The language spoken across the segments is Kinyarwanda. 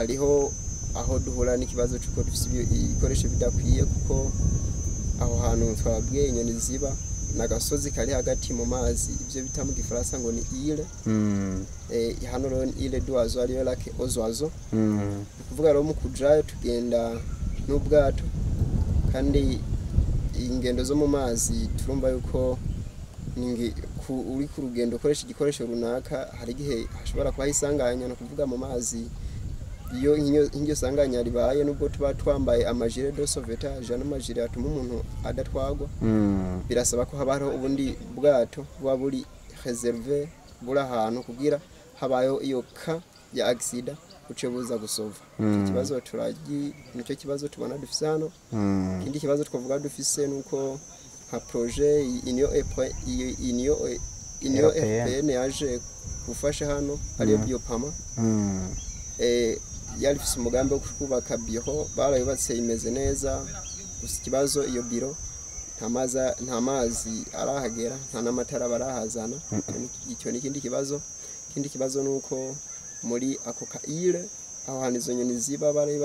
hariho aho duhura n'ikibazo cy'uko dufite ibikoresho bidakwiye kuko aho hantu twabwiye inyoni ziba n'agasozi kari hagati mu mazi ibyo bita mu gifaransa ngo ni île hano rero ni île d'oiseaux ariyo lac aux oiseaux kuvuga rero mu kujayo tugenda n'ubwato kandi ingendo zo mu mazi turumva yuko uri ku rugendo ukoresha igikoresho runaka hari igihe hashobora kuba isanganya no kuvuga mu mazi iyo inyo sanganya ribaye nubwo tuba twambaye amajire de sauvetage n'amajire atuma umuntu adatwagwa birasaba ko habaho ubundi bwato buba buri réservé buri ahantu kugira habayeho iyo ka ya accident uce buza gusova ikibazo nicyo kibazo tubona dufise hano ikindi kibazo twavuga dufise nuko nka projet Union Européenne yaje gufasha hano ariyo Biopama yari ifise umugambi wo kubaka biro barayubatse imeze neza gusa ikibazo iyo biro nta mazi arahagera nta n'amatara barahazana icyo ni ikindi kibazo nuko muri ako ka île aho hantu izo nyoni ziba bari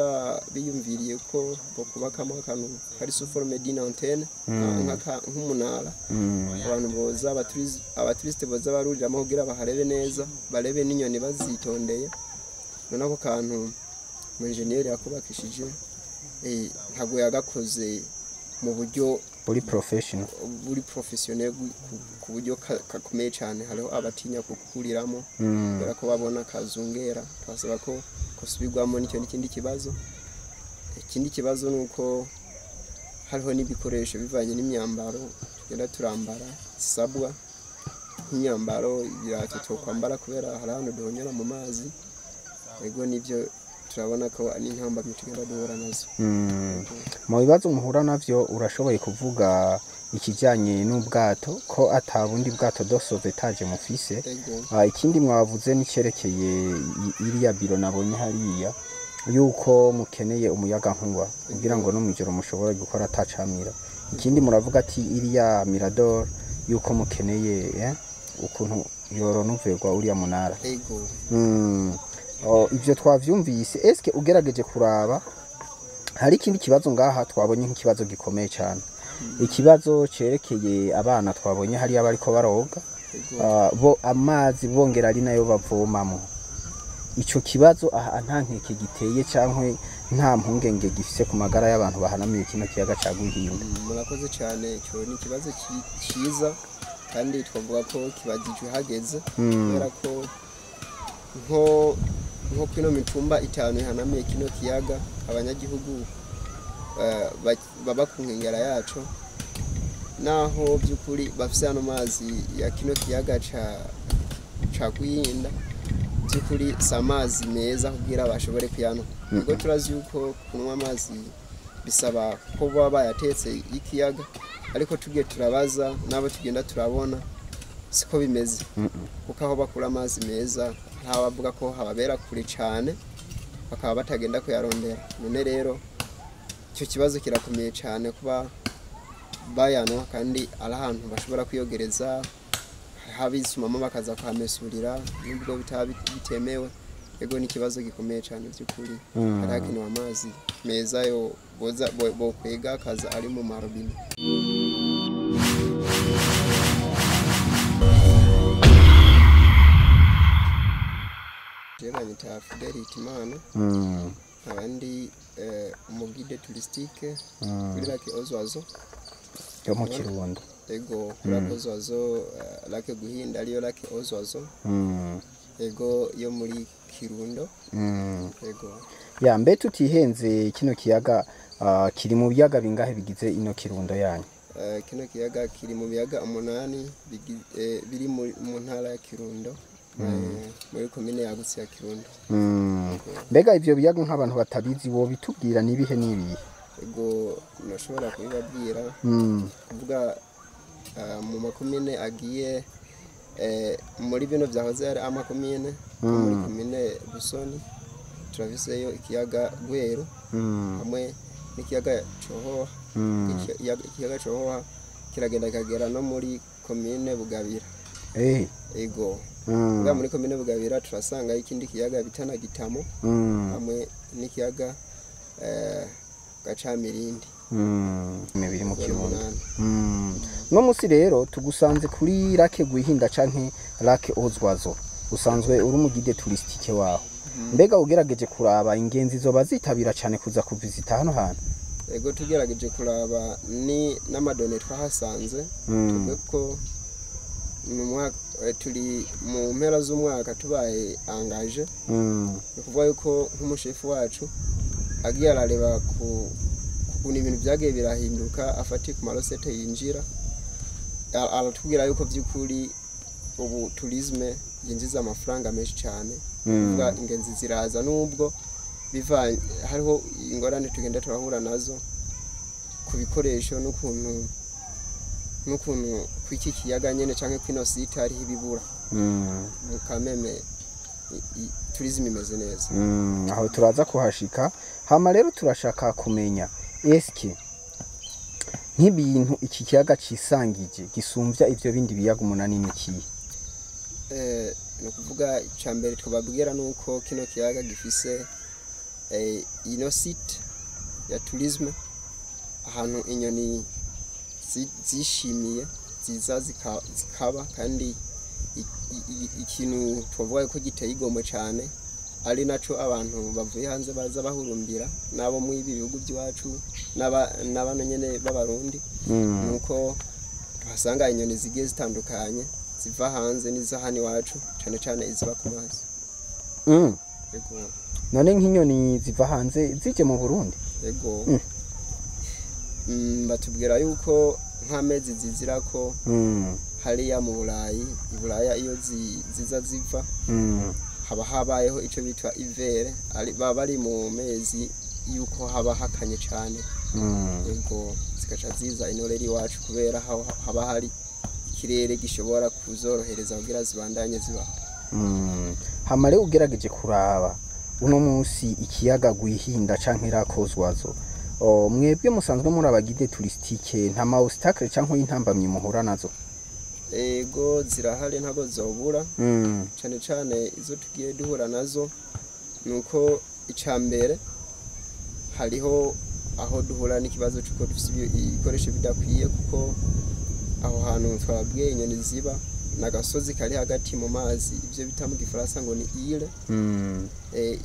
biyumviriye ko bakubakamo akantu kari sous forme d'une antenne nk'umunara abantu boza abaturiste boza baruriramo kugira baharebe neza barebe n'inyoni bazitondeye none ako kantu mu engineer yakubakishije ntago yagakoze mu buryo buri professional ku buryo kakomeye cyane hariho abatinya kukuriramo kubera ko babona kazungera twasaba ko subirwamo n'icyo n'ikindi kibazo ikindi kibazo nuko hariho n'ibikoresho bivanye n'imyambaro tugenda turambara sabwa nk'imyambaro ibirato cyo kwambara kubera hari ahantu duhonyora mu mazi ego nibyo turabona ko ari intambamyi tugenda duhura nazo mu bibazo muhura navyo urashoboye kuvuga ikijyanye n'ubwato ko atabundi bwato do sauvetage mufise ikindi mwavuze n'icyerekeye iriya biro nabonye hariya yuko mukeneye umuyaga nkuba kugira ngo no mwijoro mushobora gukora atacamira ikindi muravuga ati iriya mirador yuko mukeneye ukuntu yoronuverwa uriya munara ibyo twavyumvise eske ugerageje kuraba hari ikindi kibazo ngaha twabonye nk'ikibazo gikomeye cyane ikibazo cerekeye abana twabonye hari abariko baroga bo amazi bongera ari nayo bavomamo ico kibazo nta nkeke giteye cankwe nta mpungenge gifise ku magara y'abantu bahanamiye kino kiyaga ca Guhinda murakoze cyane cyo ni kibazo cyiza kandi twavuga ko kibagijwe hageze kubera ko nko kino mitumba itanu ihanamiye kino kiyaga abanyagihugu baba ku nkengera yacu naho by'ukuri bafise hano mazi ya kino kiyaga ca Guhinda by'ukuri si amazi meza kugira bashobore kuyanywa ubwo turazi yuko kunywa amazi bisaba ko baba bayatetse ikiyaga ariko tugiye turabaza nabo tugenda turabona siko bimeze kuko aho bakura amazi meza ntabavuga ko hababera kure cyane bakaba batagenda kuyarondera none rero icyo kibazo kirakomeye cyane kuba bayanwa kandi ari ahantu bashobora kwiyogereza habisumamo bakaza kuhamesurira nubwo bitaba bitemewe ego ni ikibazo gikomeye cyane by'ukuri hari hakenewe amazi meza yo bo kwega akaza ari mu marobine Nita Fidel Hitimana abandi umugide touristique kuri Lac aux Oiseaux yo mu Kirundo ego Lac aux Oiseaux Lac Guhinda ariyo Lac aux Oiseaux ego yo muri Kirundo ego ya mbe tutihenze kino kiyaga kiri mu biyaga bingahe bigize ino Kirundo yanyu kino kiyaga kiri mu biyaga 8 biri mu ntara ya Kirundo muri komine yagutse ya Kirundo mbega ivyo biyaga nk'abantu batabizi bo bitubwira nibihe nibihe ego nashobora kubibabwira kuvuga mu makomine agiye muri bino byahoze ari amakomine muri komine Busoni turaviseyo ikiyaga Gweru hamwe n'ikiyaga Cohoha ikiyaga Cohoha kiragenda kagera no muri komine Bugabira ego bwa muri komine Bugabira turasanga ikindi kiyaga bitana Gitamo hamwe n'ikiyaga Gacamirindi biri mu Kirundo. No musi rero tugusanze kuri Lake Gwihinda canke Lake Ozwazo, usanzwe uri mu guide touristique waho. Mbega ugerageje kuraba ingenzi zo bazitabira cyane kuza kuvisita hano hantu? Ego tugerageje kuraba ni n'amadone twahasanze tubwe ko turi mu mpera z'umwaka tubaye angaje kuvuga yuko nk'umushefu wacu agiye arareba kuntu ibintu byagiye birahinduka afati ku marosete yinjira aratubwira yuko by'ukuri ubu tourisme yinjiza amafaranga menshi cyane kuvuga ingenzi ziraza nubwo bivanye hariho ingorane tugenda turahura nazo ku bikoresho n'ukuntu kwiki kiyaga nyene canke kwino site hari ibibura mukameme tourisme imeze neza aho turaza kuhashika. Hama rero turashaka kumenya eske nk'ibintu iki kiyaga cisangije gisumvya ivyo bindi biyaga umunani niki? No kuvuga icambere twababwira nuko kino kiyaga gifise ino site ya tourisme ahantu inyoni zishimiye ziza zikaba kandi ikintu twavuga ko giteye igomwe cyane ari naco abantu bavuye hanze baza bahurumbira nabo mu ibi bihugu by'iwacu n'abano nyene b'abarundi nuko tuhasanga inyoni zigiye zitandukanye ziva hanze n'iza hano iwacu cyane cyane iziba ku mazi. Yego. None nk'inyoni ziva hanze zije mu Burundi? Yego. Batubwira yuko nk'amezi zizira ko hariya mu Buraya iyo ziza ziva haba habayeho ico bitwa ivere baba bari mu mezi yuko haba hakanye cyane yego zikaca ziza inoreri wacu kubera haba hari ikirere gishobora kuzorohereza kugira zibandanye ziba. Hama rero ugerageje kuraba uno munsi ikiyaga Gwihinda canke Lake Ozwazo, mwebwe musanzwe muri abagide touristique nta ma obstacle canke intambamye muhura nazo? Ego zirahari ntago zobura cyane cyane izo tugiye duhura nazo nuko icambere hariho aho duhura n'ikibazo cyuko dufite ibikoresho bidakwiye kuko aho hantu twabwiye inyoni ziba nagasozi kari hagati mu mazi ibyo bita mu gifaransa ngo ni ile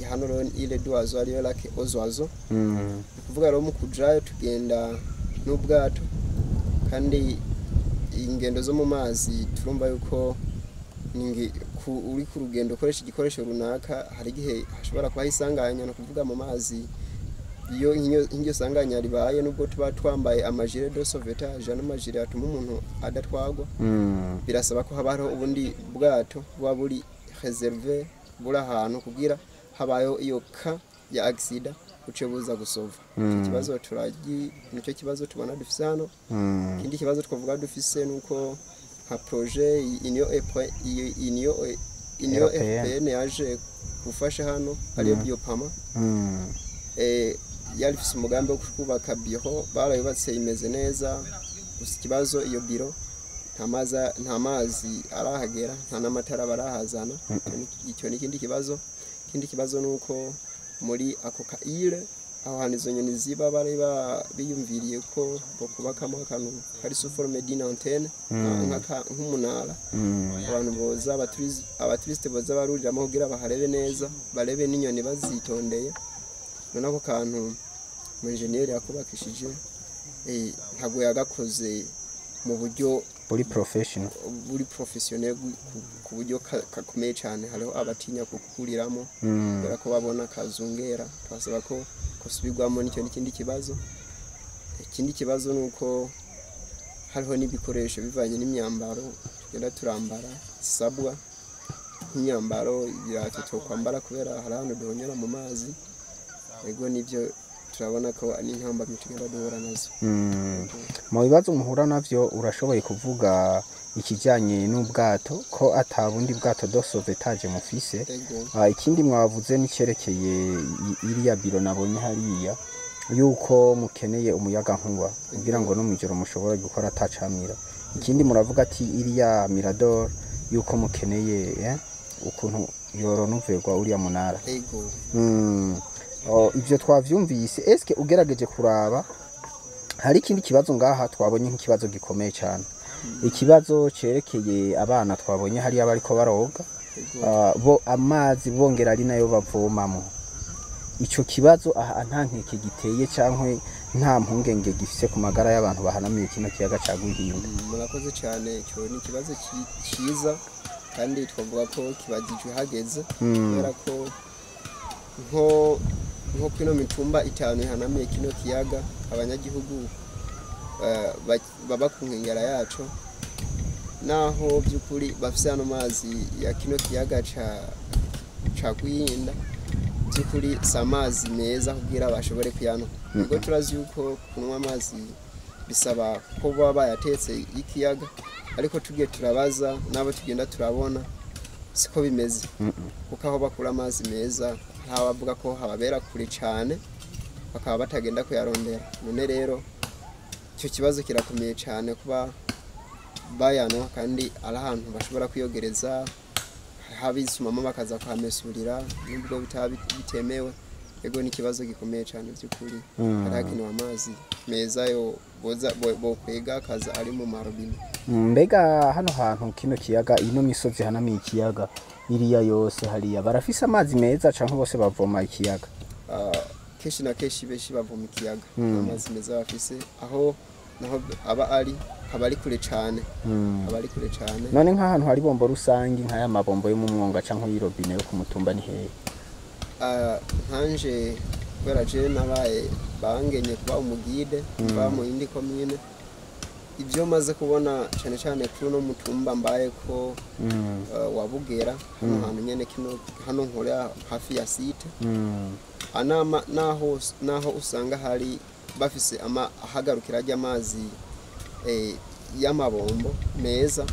hano rero ile d'Oiseau ariyo Lake Ozwazo kuvuga rero mu kujayo tugenda n'ubwato kandi ingendo zo mu mazi turumva yuko uri ku rugendo ukoresha igikoresho runaka hari igihe hashobora kuba isanganya no kuvuga mu mazi iyo inyo sanganya ribaye nubwo tuba twambaye amajire de sauvetage n'amajire atuma umuntu adatwagwa birasaba ko haba hariho ubundi bwato buba buri réservé buri ahantu kugira habayeho iyo ka ya accident uce buza gusova ikibazo nicyo kibazo tubona dufise hano. Ikindi kibazo twavuga dufise nuko nka projet Union Européenne yaje gufasha hano ariyo Biopama yari ifise umugambi wo kubaka biro barayubatse imeze neza gusa ikibazo iyo biro nta mazi arahagera nta n'amatara barahazana icyo n'ikindi kibazo. Ikindi kibazo nuko muri ako ka ile aho hantu izo nyoni ziba bari biyumviriye ko bakubakamo akantu kari sous forme d'une antenne nk'umunara abantu boza abaturiste boza baruriramo kugira baharebe neza barebe n'inyoni bazitondeye. None ako kantu mu engineer yakubakishije ntago yagakoze mu buryo buri professionnel ku buryo kakomeye cyane hariho abatinya kukuriramo kubera ko babona kazungera twasaba ko subirwamo n'icyo n'ikindi kibazo. Ikindi kibazo nuko hariho n'ibikoresho bivanye n'imyambaro tugenda turambara sabwa nk'imyambaro ibirato cyo kwambara kubera hari ahantu duhonyera mu mazi ego nibyo turabona ko ari intamba mitugenda duhura nazo. Mu bibazo muhura navyo urashoboye kuvuga ikijanye n'ubwato ko atabundi bwato do sauvetage mufise. Ikindi mwavuze nicerekeye iriya biro nabonye hariya yuko mukeneye umuyaga nkuba kugira ngo no mwijoro mushobora gukora atacamira. Ikindi muravuga ati iriya Mirador yuko mukeneye ukuntu yoronoverwa uriya munara. ego Ivyo twavyumvise. Eske ugerageje kuraba hari ikindi kibazo ngaha twabonye nk'ikibazo gikomeye cyane, ikibazo cerekeye abana twabonye hari abariko baroga bo amazi bongera ari nayo bavomamo. Ico kibazo aha nta nkeke giteye cankwe nta mpungenge gifise ku magara y'abantu bahanamiye kino kiyaga ca Rwihinda. murakoze cyane, cyo ni ikibazo cyiza kandi twavuga ko kibagijwe hageze kubera ko nko kino mitumba itanu ihanamiye kino kiyaga abanyagihugu baba ku nkengera yaco, naho by'ukuri bafise ano mazi ya kino kiyaga ca Rwihinda, by'ukuri si amazi meza kugira bashobore kuyanywa. Ubwo turazi yuko kunywa amazi bisaba ko baba bayatetse ikiyaga, ariko tugiye turabaza nabo tugenda turabona siko bimeze, kuko aho bakura amazi meza ntabavuga ko hababera kure cyane bakaba batagenda kuyarondera. None rero icyo kibazo kirakomeye cyane kuba bayanwa kandi ari ahantu bashobora kwiyogereza, habisumamo bakaza kuhamesurira nubwo bitaba bitemewe. Ego ni ikibazo gikomeye cyane by'ukuri, hari hakenewe amazi meza yo bokwega akaza ari mu marobine. Mbega hano hantu kino kiyaga, ino misozi hanamiye ikiyaga iriya yose hariya barafise amazi meza canke bose bavoma ikiyaga? Kenshi na kenshi benshi bavoma ikiyaga, amazi meza bafise, aho naho aba ari kure cyane, abari kure cyane. None nk'ahantu hari bombo rusangi nk'aya mabombo yo mu mwonga canke y'irobine yo ku mutumba ni hehe? Nkanje kubera je nabaye bangenye kuba umugide kuba mu yindi commune, ibyo maze kubona cyane cyane kuri no mutumba mbaye ko wabugera hano hantu nyene hano nkora hafi ya site, anama naho usanga hari bafise ahagarukira ajya amazi y'amabombo meza,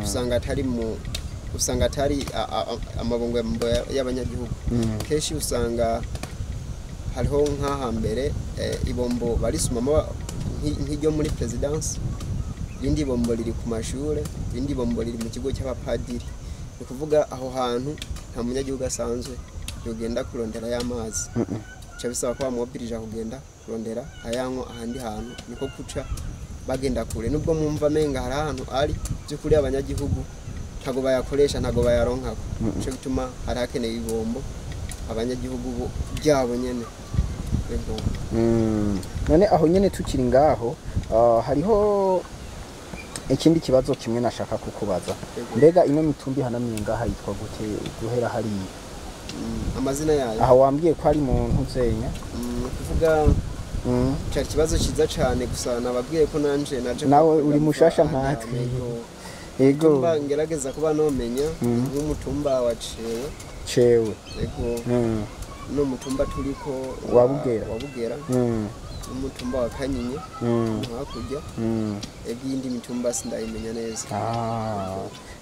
usanga atari amabombo y'abanyagihugu. Kenshi usanga hariho nk'aha mbere ibombo barisumamo nk'iryo muri presidence, irindi bombo riri ku mashure, irindi bombo riri mu kigo cy'abapadiri. Ni kuvuga aho hantu nta munyagihugu asanzwe yogenda kurondera y'amazi, cyo bisaba ko bamwobirija kugenda kurondera ayanywa ahandi hantu, niko kuca bagenda kure. Nubwo mwumva menga hari ahantu ari by'ukuri abanyagihugu ntago bayakoresha, ntago bayaronkako, cyo gituma hari hakeneye ibombo abanyagihugu byabo nyene. None aho nyene tukiri ngaho, hariho ikindi kibazo kimwe nashaka kukubaza. Mbega ino mitumbi hanamiye ngaha yitwa gute guhera hari amazina yayo? Aho wambwiye ko ari mu ntuzenya, kuvuga cyari kibazo ciza cyane, gusa nababwiye ko nanje naje nawe uri mushasha nkatwe. Ego ngerageza kuba nomenya nk'umutumba wa cewe. Ego no mutumba turiko wabugera n'umutumba wa Kanyinya hakurya, ibindi mitumba sindayimenya neza.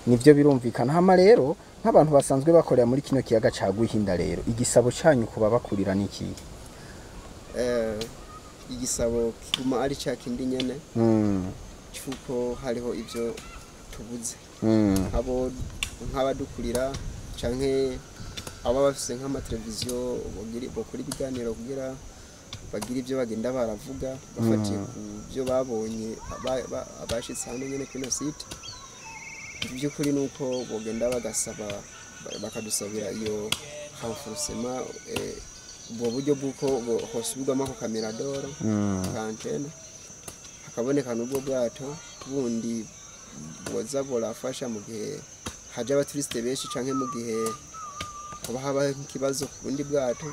Nivyo birumvikana. Hama rero nk'abantu basanzwe bakorera muri kino kiyaga ca Rwihinda, rero igisabo canyu kuba bakurira niki? Igisabo kiguma ari ca kindi nyene, cyuko hariho ivyo tubuze, nk'abadukurira canke aba bafise nk'amateleviziyo bokora ibiganiro kugira bagira ibyo bagenda baravuga bafatiye ku byo babonye abashitse hano nyene kino site. By'ukuri nuko bogenda bagasaba bakadusabira iyo renforcement, ubwo buryo bw'uko hosubirwamo ku kameradoro ka antene, hakaboneka n'ubwo bwato bundi boza borafasha mu gihe haje abaturiste benshi canke mu gihe kuba haba ikibazo ku bundi bwato,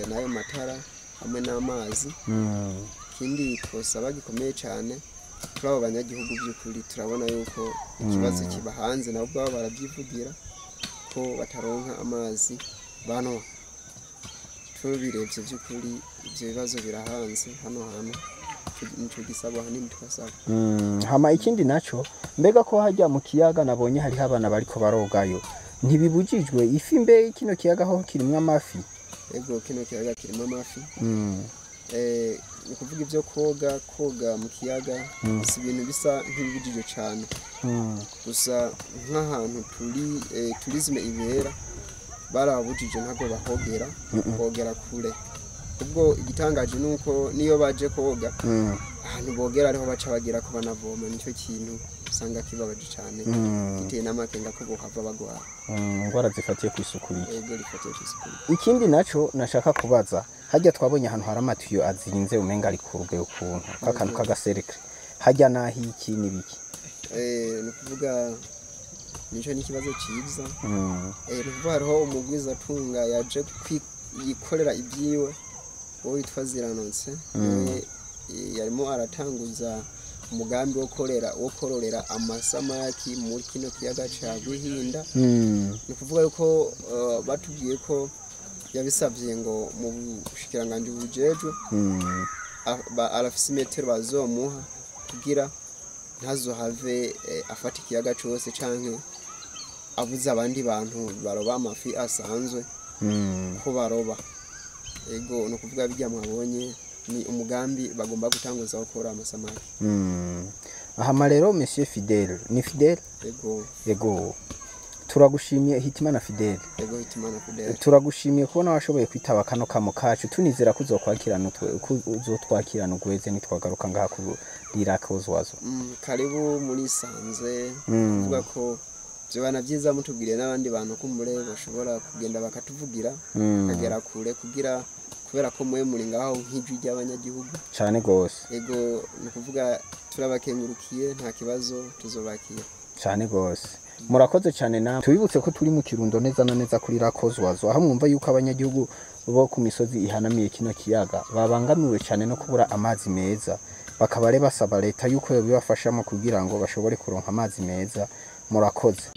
nayo matara hamwe n'amazi. Ikindi twosaba gikomeye cyane kuri abo banyagihugu, by'ukuri turabona yuko ikibazo kiba hanze, nabo ubwabo barabyivugira ko bataronka amazi banwa. Tubirebye by'ukuri ibyo bibazo birahanze hano hantu, nico gisaba hanini twasaba. Hama ikindi naco, mbega ko hajya mu kiyaga nabonye hariho abana bariko barogayo, ntibibujijwe ifi? Mbe kino kiyaga ho kirimwe amafi? Ego kino kiyaga kirimo amafi, ni kuvuga ibyo koga mu kiyaga si ibintu bisa nk'ibibujije cyane gusa nk'ahantu turisme ibera barabujije ntabwo bahogera bogera kure ubwo igitangaje nuko niyo baje koga ahantu bogera ariho baca bagira ko banavoma nicyo kintu usanga kibabaje cyane giteye n'amakenga ko bohava bagwara ingwara zifatiye ku isuku yego rifatiye ku isuku. Ikindi naco nashaka kubaza hajya twabonye ahantu hari amatiyo azinze umenga ari kurube ukuntu kakantu kagaserekre hajya nahi iki nibiki ni kuvuga nico n'ikibazo ciza ni kuvuga hariho umugwiza tunga yaje yikorera ibyiwe wo witwa Ziranotse yarimo aratanguza umugambi wo kororera amasamaki muri kino kiyaga ca Buhinda ni kuvuga yuko batubwiye ko yabisabye ngo mu bushikiranganje bujejwe arafise metero bazomuha kugira ntazohave afata ikiyaga cose canke abuze abandi bantu baroba amafi asanzwe ko baroba ego no kuvuga bijya mwabonye ni umugambi bagomba gutanguza gukora amasamaki aha rero Monsieur Fidèle ni Fidèle ego turagushimiye Hitimana Fidèle ego Hitimana Fidèle turagushimiye kubona washoboye kwitaba kano kamo kacu tunizera uzotwakirana ugweze nitwagaruka ngaha ku Lirakozwazo karibu muri sanze kuvuga ko byo byiza mutubwire n'abandi bantu kumbure bashobora kugenda bakatuvugira kagera kure kugira kubera ko mwe muri ngaho nk'ijwi ry'abanyagihugu cyane gose ego ni kuvuga turabakengurukiye nta kibazo tuzobakira cyane gose murakoze cyane na tubibutse ko turi mu Kirundo neza na neza kuri Lirakozwazo aho mwumva yuko abanyagihugu bo ku misozi ihanamiye kino kiyaga babangamiwe cyane no kubura amazi meza bakaba basaba leta yuko yobibafashamo kugira ngo bashobore kuronka amazi meza murakoze.